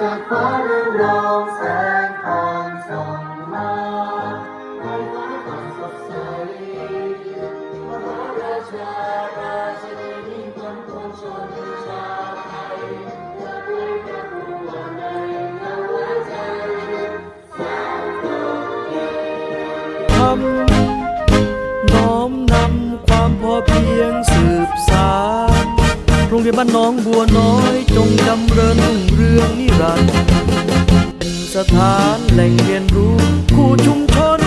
จากฟ้าเรืองรองแสงทองส่องมาให้ฟ้าต่างสดใสมหาราชาราชินียิ่งคนปวงชนชาวไทยจะด้วยพระผู้ว่าในหัวใจสาธุทำน้อมนำความพอเพียงสืบสานโรงเรียนบ้านน้องบัวน้อยจงจำเริญรุ่งเรืองนิรันดร์เป็นสถานแหล่งเรียนรู้คู่ชุมชน